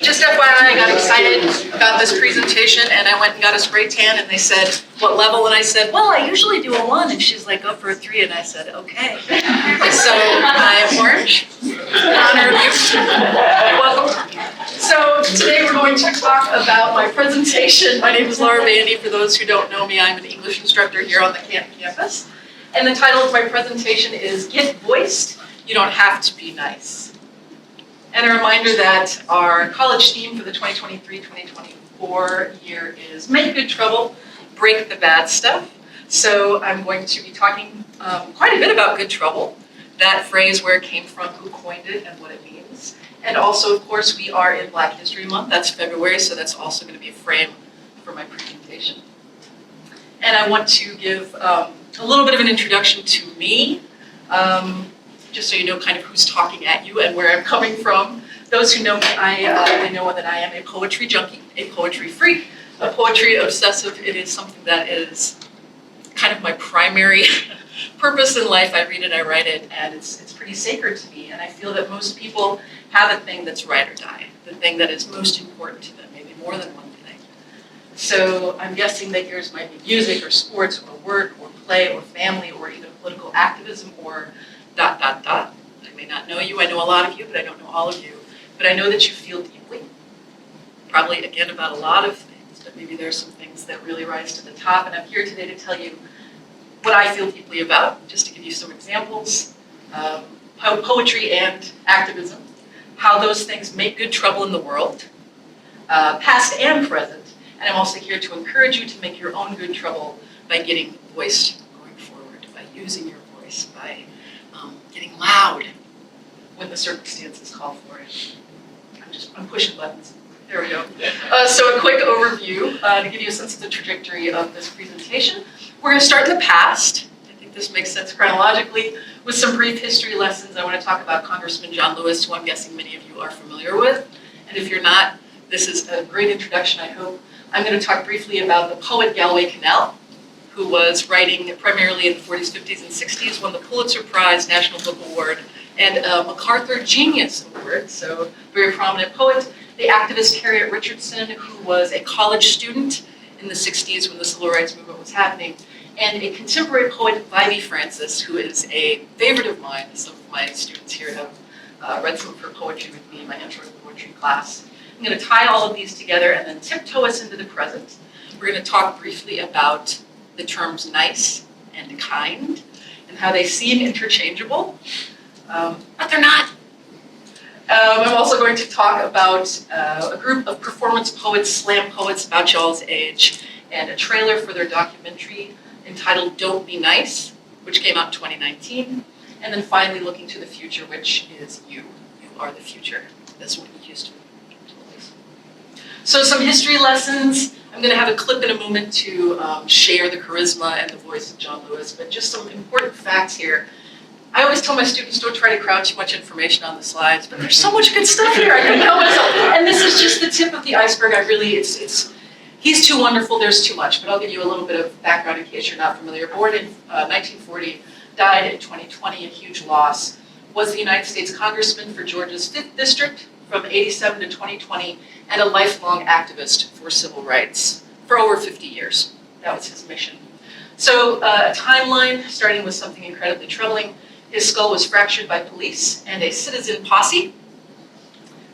Just FYI, I got excited about this presentation and I went and got a spray tan and they said, what level? And I said, well, I usually do a 1. And she's like, go for a 3. And I said, okay. So I am orange. In honor of you. Welcome. So today we're going to talk about my presentation. My name is Laura Bandy. For those who don't know me, I'm an English instructor here on the campus. And the title of my presentation is Get Voiced, You Don't Have to Be Nice. And a reminder that our college theme for the 2023-2024 year is Make Good Trouble, Break the Bad Stuff. So I'm going to be talking quite a bit about good trouble, that phrase, where it came from, who coined it, and what it means. And also, of course, we are in Black History Month. That's February, so that's also going to be a frame for my presentation. And I want to give a little bit of an introduction to me. Just so you know kind of who's talking at you and where I'm coming from. Those who know me, they know that I am a poetry junkie, a poetry freak, a poetry obsessive. It is something that is kind of my primary purpose in life. I read it, I write it, and it's pretty sacred to me. And I feel that most people have a thing that's ride or die, the thing that is most important to them, maybe more than one thing. So I'm guessing that yours might be music or sports or work or play or family or even political activism or ... I may not know you, I know a lot of you, but I don't know all of you. But I know that you feel deeply, probably again about a lot of things, but maybe there are some things that really rise to the top. And I'm here today to tell you what I feel deeply about, just to give you some examples. How poetry and activism, how those things make good trouble in the world, past and present. And I'm also here to encourage you to make your own good trouble by getting voiced going forward, by using your voice, by getting loud when the circumstances call for it. I'm pushing buttons. There we go. So a quick overview to give you a sense of the trajectory of this presentation. We're going to start in the past. I think this makes sense chronologically with some brief history lessons. I want to talk about Congressman John Lewis, who I'm guessing many of you are familiar with. And if you're not, this is a great introduction, I hope. I'm going to talk briefly about the poet Galway Kinnell, who was writing primarily in the 40s, 50s, and 60s, won the Pulitzer Prize, National Book Award, and MacArthur Genius Award, so very prominent poet. The activist Harriet Richardson, who was a college student in the 60s when the Civil Rights Movement was happening, and a contemporary poet, Viby Francis, who is a favorite of mine. Some of my students here have read some of her poetry with me in my intro to poetry class. I'm going to tie all of these together and then tiptoe us into the present. We're going to talk briefly about the terms nice and kind, and how they seem interchangeable, but they're not. I'm also going to talk about a group of performance poets, slam poets about y'all's age, and a trailer for their documentary entitled Don't Be Nice, which came out in 2019, and then finally looking to the future, which is you. You are the future. That's what we used to be. So some history lessons. I'm going to have a clip in a moment to share the charisma and the voice of John Lewis, but just some important facts here. I always tell my students, don't try to crowd too much information on the slides, but there's so much good stuff here. I can tell myself. And this is just the tip of the iceberg. He's too wonderful, there's too much, but I'll give you a little bit of background in case you're not familiar. Born in 1940, died in 2020, a huge loss. Was the United States Congressman for Georgia's 5th District from 87 to 2020, and a lifelong activist for civil rights for over 50 years. That was his mission. So a timeline, starting with something incredibly troubling. His skull was fractured by police and a citizen posse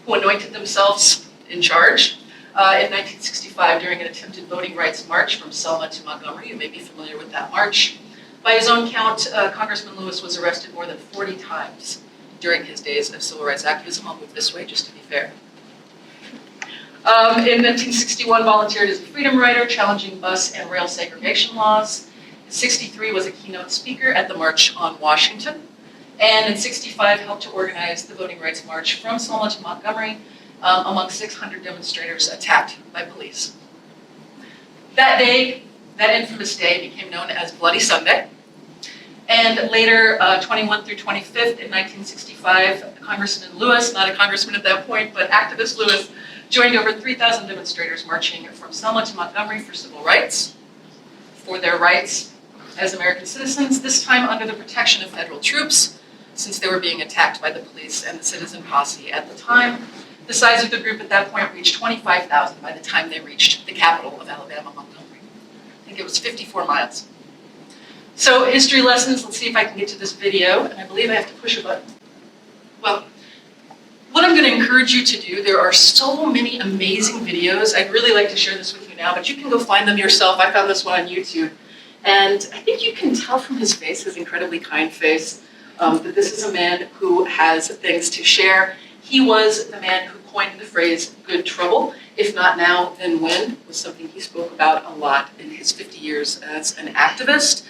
who anointed themselves in charge in 1965 during an attempted voting rights march from Selma to Montgomery. You may be familiar with that march. By his own count, Congressman Lewis was arrested more than 40 times during his days of civil rights activism. I'll move this way just to be fair. In 1961, volunteered as a freedom rider, challenging bus and rail segregation laws. In 63, was a keynote speaker at the March on Washington. And in 65, helped to organize the Voting Rights March from Selma to Montgomery, among 600 demonstrators attacked by police. That day, that infamous day, became known as Bloody Sunday. And later, 21 through 25th in 1965, Congressman Lewis, not a congressman at that point, but activist Lewis, joined over 3,000 demonstrators marching from Selma to Montgomery for civil rights, for their rights as American citizens, this time under the protection of federal troops, since they were being attacked by the police and the citizen posse at the time. The size of the group at that point reached 25,000 by the time they reached the capital of Alabama, Montgomery. I think it was 54 miles. So history lessons, let's see if I can get to this video, and I believe I have to push a button. Well, what I'm going to encourage you to do, there are so many amazing videos. I'd really like to share this with you now, but you can go find them yourself. I found this one on YouTube. And I think you can tell from his face, his incredibly kind face, that this is a man who has things to share. He was the man who coined the phrase good trouble. If not now, then when, was something he spoke about a lot in his 50 years as an activist.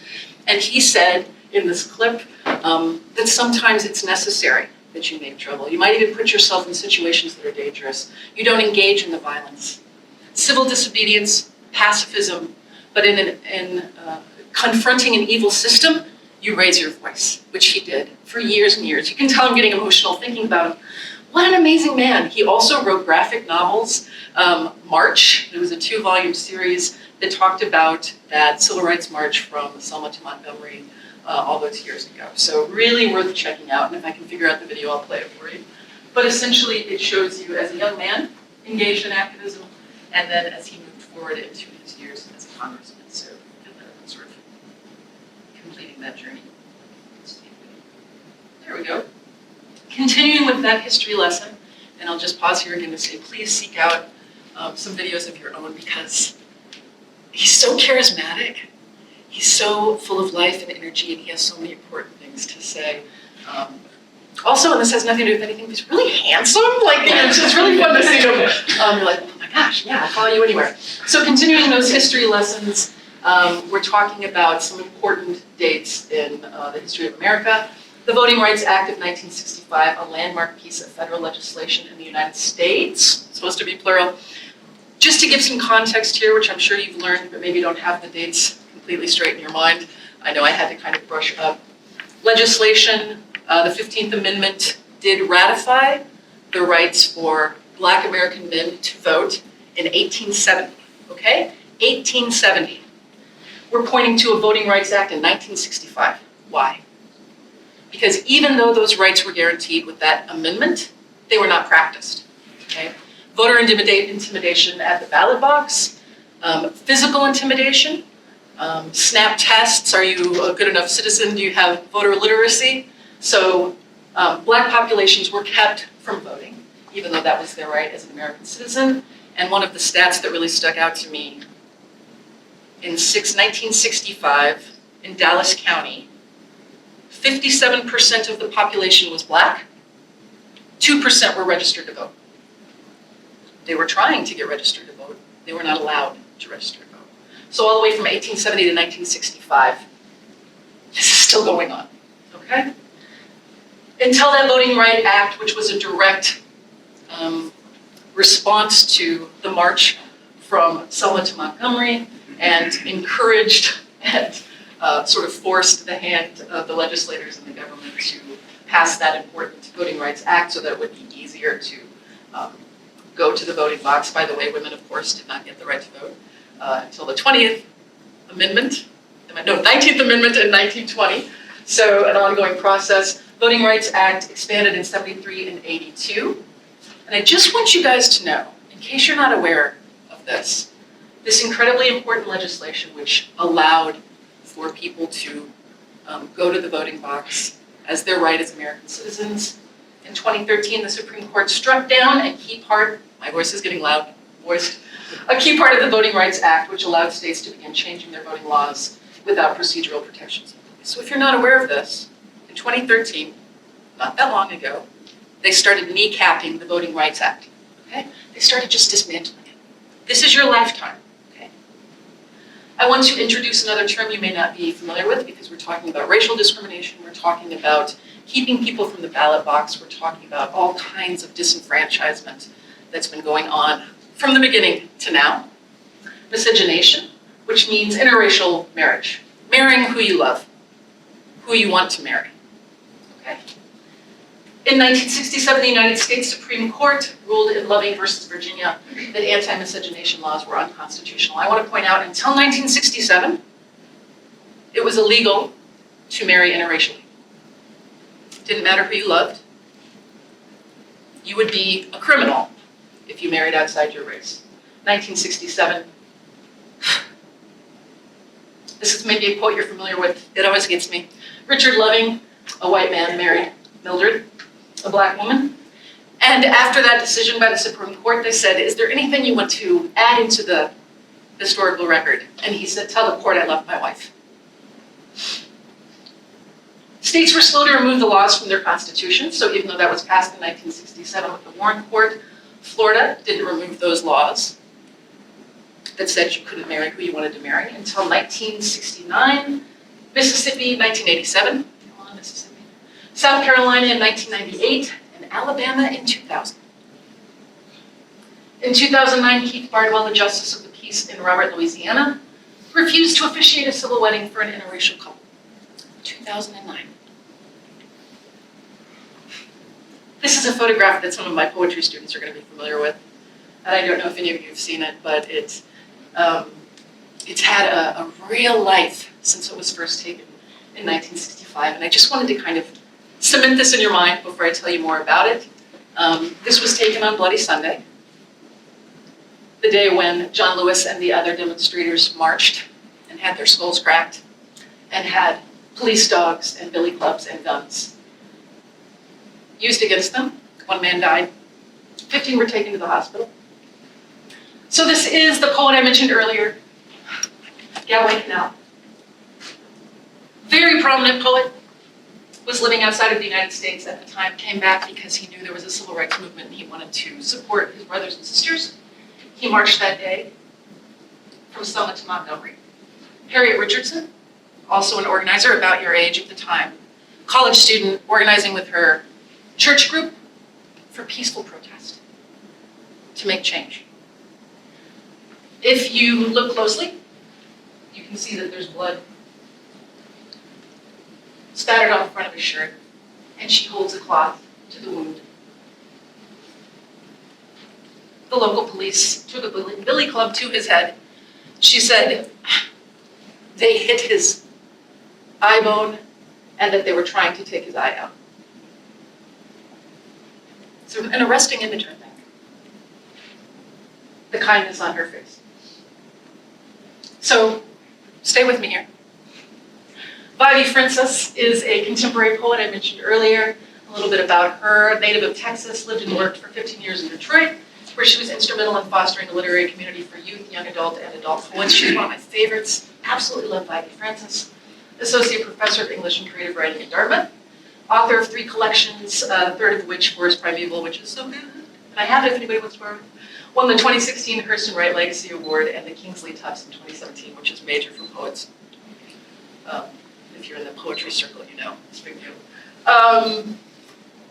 And he said in this clip that sometimes it's necessary that you make trouble. You might even put yourself in situations that are dangerous. You don't engage in the violence. Civil disobedience, pacifism, but in confronting an evil system, you raise your voice, which he did for years and years. You can tell I'm getting emotional thinking about him. What an amazing man. He also wrote graphic novels. March, it was a 2-volume series that talked about that civil rights march from Selma to Montgomery all those years ago. So really worth checking out, and if I can figure out the video, I'll play it for you. But essentially, it shows you as a young man engaged in activism, and then as he moved forward into his years as a congressman. So sort of completing that journey. There we go. Continuing with that history lesson, and I'll just pause here again to say, please seek out some videos of your own, because he's so charismatic. He's so full of life and energy, and he has so many important things to say. Also, and this has nothing to do with anything, he's really handsome. Like, it's just really fun to see him. You're like, oh my gosh, yeah, I'll follow you anywhere. So continuing those history lessons, we're talking about some important dates in the history of America. The Voting Rights Act of 1965, a landmark piece of federal legislation in the United States, supposed to be plural. Just to give some context here, which I'm sure you've learned, but maybe don't have the dates completely straight in your mind. I know I had to kind of brush up. Legislation, the 15th Amendment did ratify the rights for Black American men to vote in 1870, okay? 1870. We're pointing to a Voting Rights Act in 1965. Why? Because even though those rights were guaranteed with that amendment, they were not practiced, okay? Voter intimidation at the ballot box, physical intimidation, SNAP tests, are you a good enough citizen? Do you have voter literacy? So Black populations were kept from voting, even though that was their right as an American citizen. And one of the stats that really stuck out to me, in 1965, in Dallas County, 57% of the population was Black, 2% were registered to vote. They were trying to get registered to vote. They were not allowed to register to vote. So all the way from 1870 to 1965, this is still going on, okay? Until that Voting Rights Act, which was a direct response to the march from Selma to Montgomery, and encouraged and sort of forced the hand of the legislators and the government to pass that important Voting Rights Act so that it would be easier to go to the voting box. By the way, women, of course, did not get the right to vote until the 19th Amendment in 1920. So an ongoing process. Voting Rights Act expanded in 73 and 82. And I just want you guys to know, in case you're not aware of this incredibly important legislation which allowed for people to go to the voting box as their right as American citizens. In 2013, the Supreme Court struck down a key part, my voice is getting loud, a key part of the Voting Rights Act which allowed states to begin changing their voting laws without procedural protections. So if you're not aware of this, in 2013, not that long ago, they started kneecapping the Voting Rights Act, okay? They started just dismantling it. This is your lifetime, okay? I want to introduce another term you may not be familiar with because we're talking about racial discrimination, we're talking about keeping people from the ballot box, we're talking about all kinds of disenfranchisement that's been going on from the beginning to now. Miscegenation, which means interracial marriage, marrying who you love, who you want to marry, okay? In 1967, the United States Supreme Court ruled in Loving versus Virginia that anti-miscegenation laws were unconstitutional. I want to point out, until 1967, it was illegal to marry interracially. Didn't matter who you loved. you would be a criminal if you married outside your race. 1967. This is maybe a quote you're familiar with. It always gets me. Richard Loving, a white man, married Mildred, a black woman. And after that decision by the Supreme Court, they said, is there anything you want to add into the historical record? And he said, tell the court I love my wife. States were slow to remove the laws from their constitutions, so even though that was passed in 1967 with the Warren Court, Florida didn't remove those laws that said you couldn't marry who you wanted to marry until 1969, Mississippi, 1987, come on, Mississippi, South Carolina in 1998, and Alabama in 2000. In 2009, Keith Bardwell, the Justice of the Peace in Robert, Louisiana, refused to officiate a civil wedding for an interracial couple. 2009. This is a photograph that some of my poetry students are going to be familiar with. And I don't know if any of you have seen it, but it's had a real life since it was first taken in 1965. And I just wanted to kind of cement this in your mind before I tell you more about it. This was taken on Bloody Sunday, the day when John Lewis and the other demonstrators marched and had their skulls cracked and had police dogs and billy clubs and guns used against them. 1 man died. 15 were taken to the hospital. So this is the poet I mentioned earlier, Galway Canal. Very prominent poet, was living outside of the United States at the time, came back because he knew there was a civil rights movement and he wanted to support his brothers and sisters. He marched that day from Selma to Montgomery. Harriet Richardson, also an organizer about your age at the time, college student organizing with her church group for peaceful protest to make change. If you look closely, you can see that there's blood spattered on the front of his shirt, and she holds a cloth to the wound. The local police took a billy club to his head. She said they hit his eye bone and that they were trying to take his eye out. It's an arresting image, I think. The kindness on her face. So, stay with me here. Vivi Francis is a contemporary poet I mentioned earlier. A little bit about her. Native of Texas, lived and worked for 15 years in Detroit, where she was instrumental in fostering a literary community for youth, young adult, and adult poets. She's one of my favorites. Absolutely love Vivi Francis. Associate Professor of English and Creative Writing at Dartmouth. Author of 3 collections, the third of which, Forest Primeval, which is so good. And I have it if anybody wants to borrow it. Won the 2016 Hurston Wright Legacy Award and the Kingsley Tufts in 2017, which is major for poets. If you're in the poetry circle, you know, it's a big deal.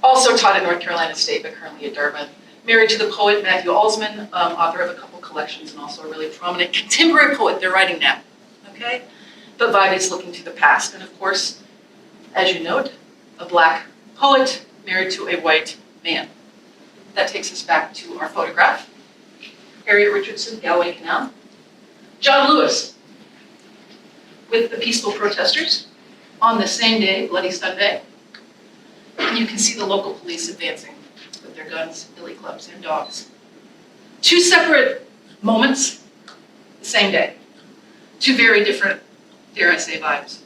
Also taught at North Carolina State, but currently at Dartmouth. Married to the poet Matthew Alsman, author of a couple collections and also a really prominent contemporary poet they're writing now, okay? But Vivi's looking to the past, and of course, as you note, a black poet married to a white man. That takes us back to our photograph. Harriet Richardson, Galway Canal. John Lewis, with the peaceful protesters on the same day, Bloody Sunday. And you can see the local police advancing with their guns, billy clubs, and dogs. 2 separate moments, the same day. 2 very different, dare I say, vibes.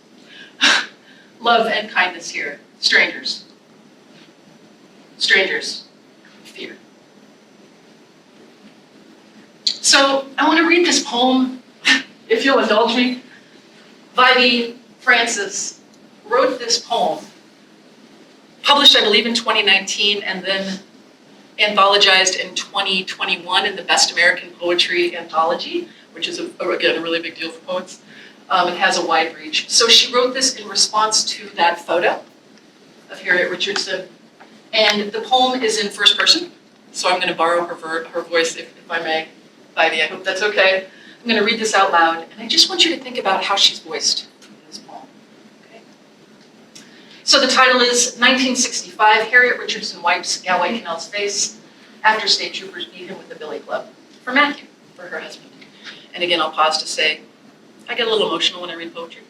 Love and kindness here. Strangers. Strangers. Fear. So I want to read this poem, if you'll indulge me. Vivi Francis wrote this poem, published, I believe, in 2019, and then anthologized in 2021 in the Best American Poetry Anthology, which is, again, a really big deal for poets. It has a wide reach. So she wrote this in response to that photo of Harriet Richardson. And the poem is in first person, so I'm going to borrow her voice, if I may. Vivi, I hope that's okay. I'm going to read this out loud, and I just want you to think about how she's voiced in this poem. Okay? So the title is 1965, Harriet Richardson wipes Galway Canal's face after state troopers beat him with a billy club. For Matthew, for her husband. And again, I'll pause to say, I get a little emotional when I read poetry.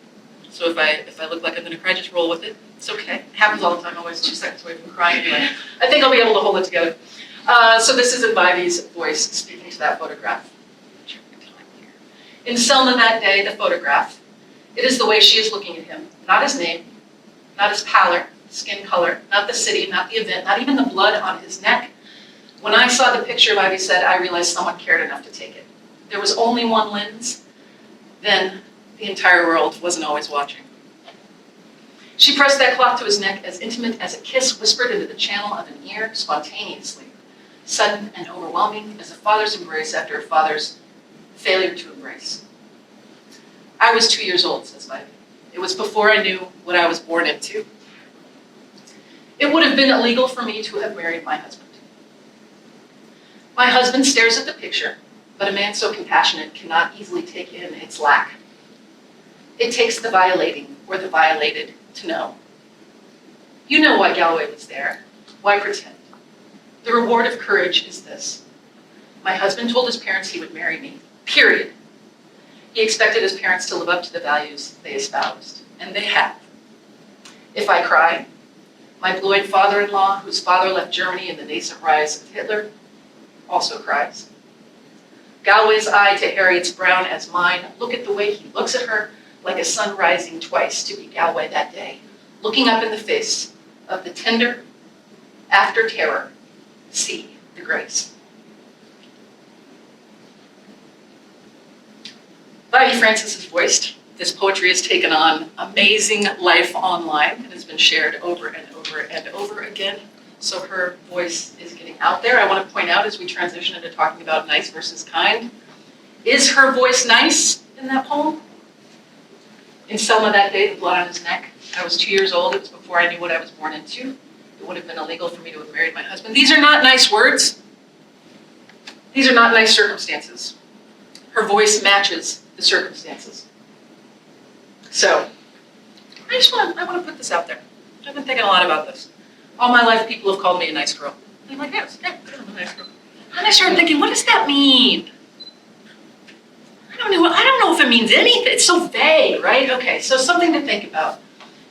So if I look like I'm gonna cry, just roll with it. It's okay. It happens all the time. I'm always 2 seconds away from crying anyway. I think I'll be able to hold it together. So this is Bandy's voice speaking to that photograph. In Selma that day, the photograph, it is the way she is looking at him. Not his name, not his pallor, skin color, not the city, not the event, not even the blood on his neck. When I saw the picture, Ivy said, I realized someone cared enough to take it. There was only one lens, then the entire world wasn't always watching. She pressed that cloth to his neck, as intimate as a kiss whispered into the channel of an ear, spontaneously, sudden and overwhelming as a father's embrace after a father's failure to embrace. I was 2 years old, says Ivy. It was before I knew what I was born into. It would have been illegal for me to have married my husband. My husband stares at the picture, but a man so compassionate cannot easily take in its lack. It takes the violating or the violated to know. You know why Galloway was there. Why pretend? The reward of courage is this. My husband told his parents he would marry me, period. He expected his parents to live up to the values they espoused, and they have. If I cry, my blue-eyed father-in-law, whose father left Germany in the nascent rise of Hitler, also cries. Galloway's eye to Harriet's brown as mine, look at the way he looks at her, like a sun rising twice to be Galloway that day, looking up in the face of the tender, after terror, see the grace. Ivy Francis has voiced. This poetry has taken on amazing life online and has been shared over and over and over again. So her voice is getting out there. I want to point out as we transition into talking about nice versus kind, is her voice nice in that poem? In Selma that day, the blood on his neck. I was 2 years old. It was before I knew what I was born into. It would have been illegal for me to have married my husband. These are not nice words. These are not nice circumstances. Her voice matches the circumstances. So, I want to put this out there. I've been thinking a lot about this. All my life, people have called me a nice girl. I'm like, yes, yeah, I'm a nice girl. And I started thinking, what does that mean? I don't know if it means anything. It's so vague, right? Okay, so something to think about.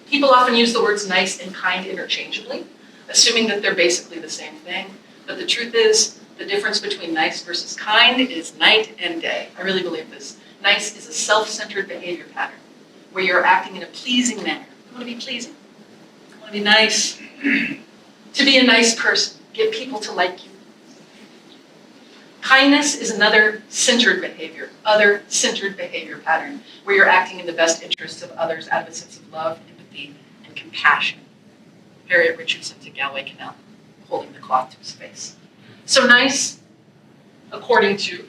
People often use the words nice and kind interchangeably, assuming that they're basically the same thing. But the truth is, the difference between nice versus kind is night and day. I really believe this. Nice is a self-centered behavior pattern, where you're acting in a pleasing manner. I want to be pleasing. I want to be nice. To be a nice person, get people to like you. Kindness is another centered behavior, other-centered behavior pattern, where you're acting in the best interests of others out of a sense of love, empathy, and compassion. Harriet Richardson to Galway Canal, holding the cloth to his face. So nice, according to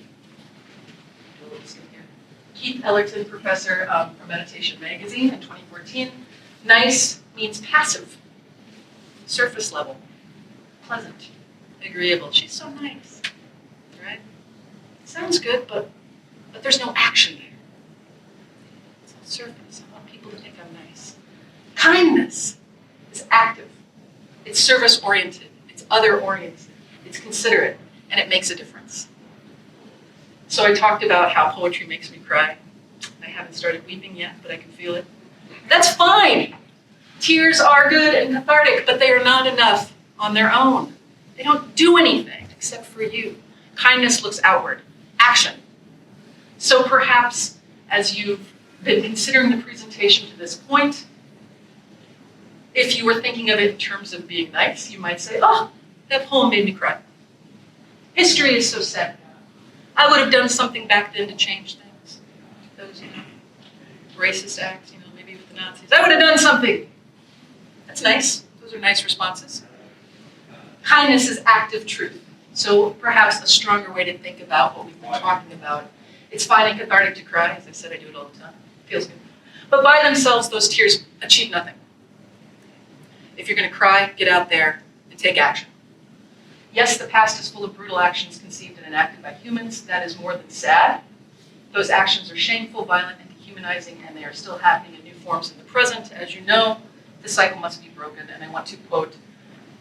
Keith Ellerton, professor from Meditation Magazine in 2014, nice means passive, surface level, pleasant, agreeable. She's so nice, right? Sounds good, but there's no action there. It's all surface. I want people to think I'm nice. Kindness is active. It's service-oriented. It's other-oriented. It's considerate, and it makes a difference. So I talked about how poetry makes me cry. I haven't started weeping yet, but I can feel it. That's fine. Tears are good and cathartic, but they are not enough on their own. They don't do anything except for you. Kindness looks outward. Action. So perhaps as you've been considering the presentation to this point, if you were thinking of it in terms of being nice, you might say, oh, that poem made me cry. History is so sad. I would have done something back then to change things. Those, racist acts, maybe with the Nazis. I would have done something. That's nice. Those are nice responses. Kindness is active truth. So perhaps a stronger way to think about what we've been talking about. It's fine and cathartic to cry. As I said, I do it all the time. It feels good. But by themselves, those tears achieve nothing. If you're going to cry, get out there and take action. Yes, the past is full of brutal actions conceived and enacted by humans. That is more than sad. Those actions are shameful, violent, and dehumanizing, and they are still happening in new forms in the present. As you know, the cycle must be broken, and I want to quote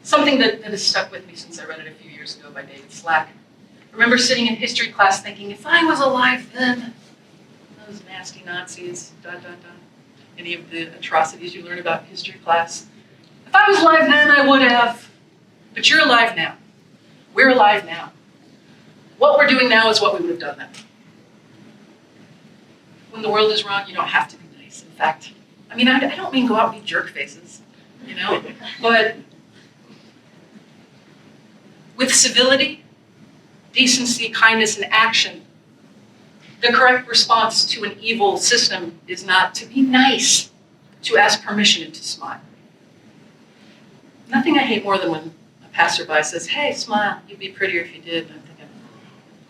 something that has stuck with me since I read it a few years ago by David Slack. I remember sitting in history class thinking, if I was alive then, those nasty Nazis, ... any of the atrocities you learn about in history class. If I was alive then, I would have. But you're alive now. We're alive now. What we're doing now is what we would have done then. When the world is wrong, you don't have to be nice. In fact, I don't mean go out and be jerk faces, but with civility, decency, kindness, and action, the correct response to an evil system is not to be nice, to ask permission and to smile. Nothing I hate more than when a passerby says, "Hey, smile, you'd be prettier if you did." And I'm thinking,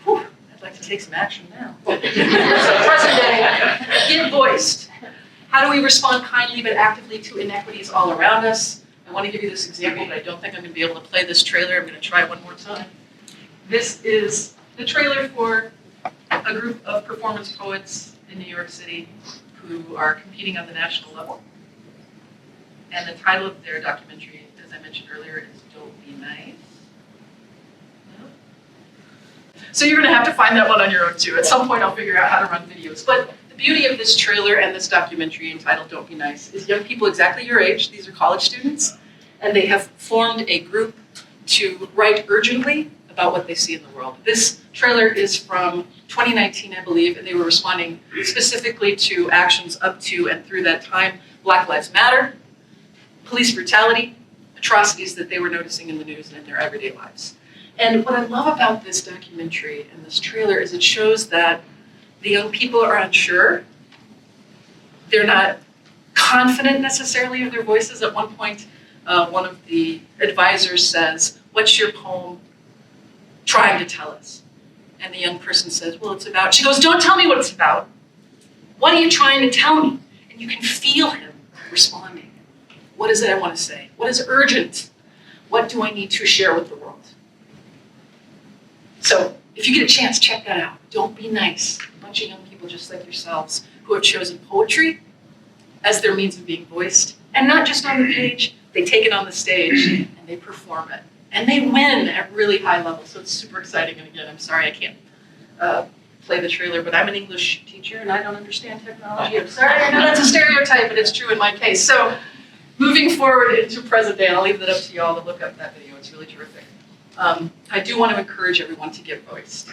whew, I'd like to take some action now. So present day, get voiced. How do we respond kindly but actively to inequities all around us? I want to give you this example, but I don't think I'm going to be able to play this trailer. I'm going to try one more time. This is the trailer for a group of performance poets in New York City who are competing on the national level. And the title of their documentary, as I mentioned earlier, is Don't Be Nice. No? So you're going to have to find that one on your own too. At some point I'll figure out how to run videos. But the beauty of this trailer and this documentary entitled Don't Be Nice is young people exactly your age, these are college students, and they have formed a group to write urgently about what they see in the world. This trailer is from 2019, I believe, and they were responding specifically to actions up to and through that time. Black Lives Matter, police brutality, atrocities that they were noticing in the news and in their everyday lives. And what I love about this documentary and this trailer is it shows that the young people are unsure. They're not confident necessarily of their voices. At one point, one of the advisors says, "What's your poem trying to tell us?" And the young person says, "Well, it's about," she goes, "Don't tell me what it's about. What are you trying to tell me?" And you can feel him responding. What is it I want to say? What is urgent? What do I need to share with the world? So if you get a chance, check that out. Don't Be Nice. A bunch of young people just like yourselves who have chosen poetry as their means of being voiced. And not just on the page, they take it on the stage and they perform it. And they win at really high levels, so it's super exciting. And again, I'm sorry I can't play the trailer, but I'm an English teacher and I don't understand technology. I'm sorry, I know that's a stereotype, but it's true in my case. So moving forward into present day, and I'll leave that up to you all to look up that video, it's really terrific. I do want to encourage everyone to get voiced,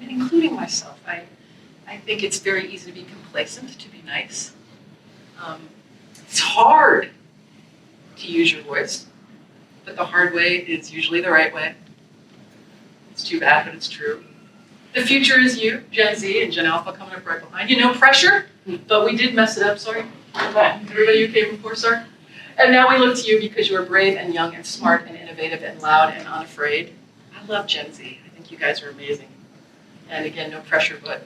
including myself. I think it's very easy to be complacent, to be nice. It's hard to use your voice, but the hard way is usually the right way. It's too bad, but it's true. The future is you, Gen Z and Gen Alpha coming up right behind you. No pressure, but we did mess it up, sorry. Everybody who came before, sorry. And now we look to you because you are brave and young and smart and innovative and loud and unafraid. I love Gen Z. I think you guys are amazing. And again, no pressure, but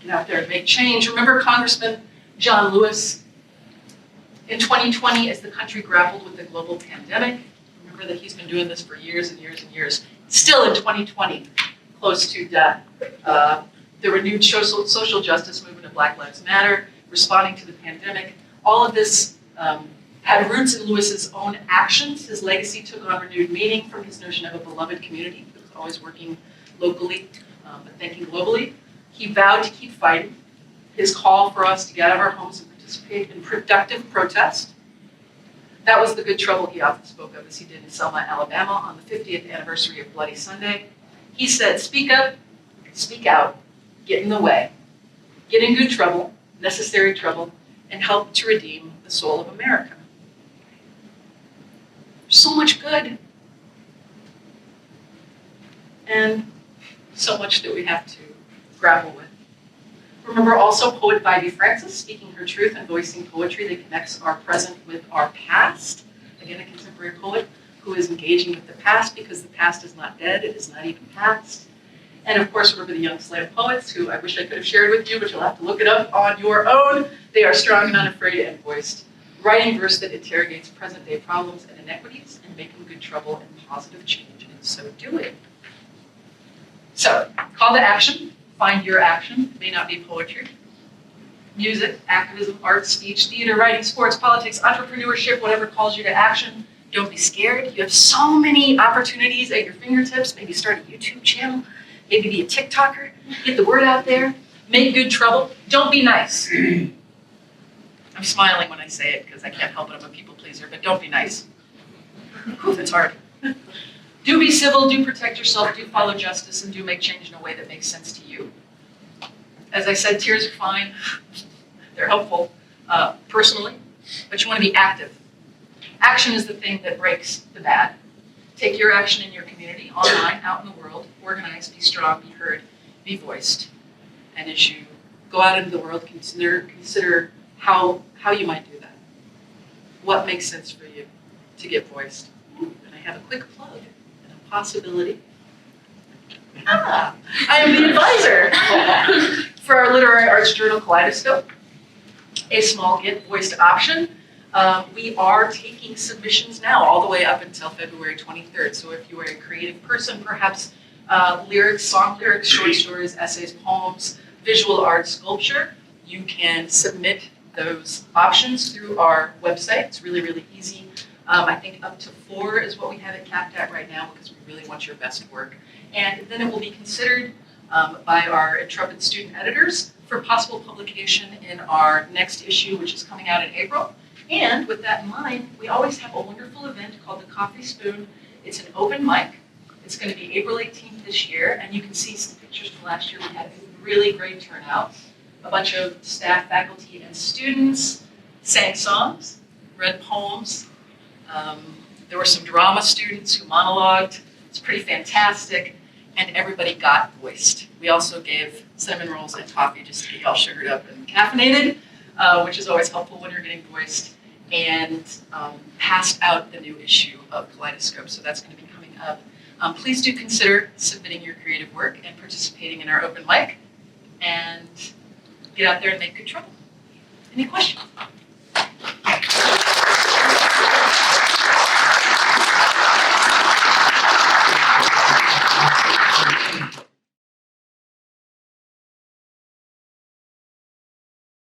get out there and make change. Remember Congressman John Lewis in 2020 as the country grappled with the global pandemic. Remember that he's been doing this for years and years and years. Still in 2020, close to death. The renewed social justice movement of Black Lives Matter, responding to the pandemic. All of this had roots in Lewis's own actions. His legacy took on renewed meaning from his notion of a beloved community. He was always working locally, but thinking globally. He vowed to keep fighting. His call for us to get out of our homes and participate in productive protest. That was the good trouble he often spoke of, as he did in Selma, Alabama, on the 50th anniversary of Bloody Sunday. He said, "Speak up, speak out, get in the way, get in good trouble, necessary trouble, and help to redeem the soul of America." There's so much good. And so much that we have to grapple with. Remember also poet Bandy Francis speaking her truth and voicing poetry that connects our present with our past. Again, a contemporary poet who is engaging with the past because the past is not dead, it is not even past. And of course, remember the young slam poets who I wish I could have shared with you, but you'll have to look it up on your own. They are strong and unafraid and voiced, writing verse that interrogates present day problems and inequities and making good trouble and positive change in so doing. So, call to action. Find your action. It may not be poetry. Music, activism, art, speech, theater, writing, sports, politics, entrepreneurship, whatever calls you to action. Don't be scared. You have so many opportunities at your fingertips. Maybe start a YouTube channel. Maybe be a TikToker. Get the word out there. Make good trouble. Don't be nice. I'm smiling when I say it because I can't help it, I'm a people pleaser, but don't be nice. Oof, it's hard. Do be civil, do protect yourself, do follow justice, and do make change in a way that makes sense to you. As I said, tears are fine. They're helpful personally, but you want to be active. Action is the thing that breaks the bad. Take your action in your community, online, out in the world, organize, be strong, be heard, be voiced. And as you go out into the world, consider how you might do that. What makes sense for you to get voiced. And I have a quick plug and a possibility. I am the advisor for our literary arts journal Kaleidoscope, a small get voiced option. We are taking submissions now all the way up until February 23rd. So if you are a creative person, perhaps lyrics, song lyrics, short stories, essays, poems, visual art, sculpture, you can submit those options through our website. It's really, really easy. I think up to 4 is what we have it capped at right now because we really want your best work. And then it will be considered by our intrepid student editors for possible publication in our next issue, which is coming out in April. And with that in mind, we always have a wonderful event called the Coffee Spoon. It's an open mic. It's going to be April 18th this year, and you can see some pictures from last year. We had a really great turnout. A bunch of staff, faculty, and students sang songs, read poems. There were some drama students who monologued. It's pretty fantastic, and everybody got voiced. We also gave cinnamon rolls and coffee just to get y'all sugared up and caffeinated, which is always helpful when you're getting voiced, and passed out the new issue of Kaleidoscope. So that's going to be coming up. Please do consider submitting your creative work and participating in our open mic, and get out there and make good trouble. Any questions?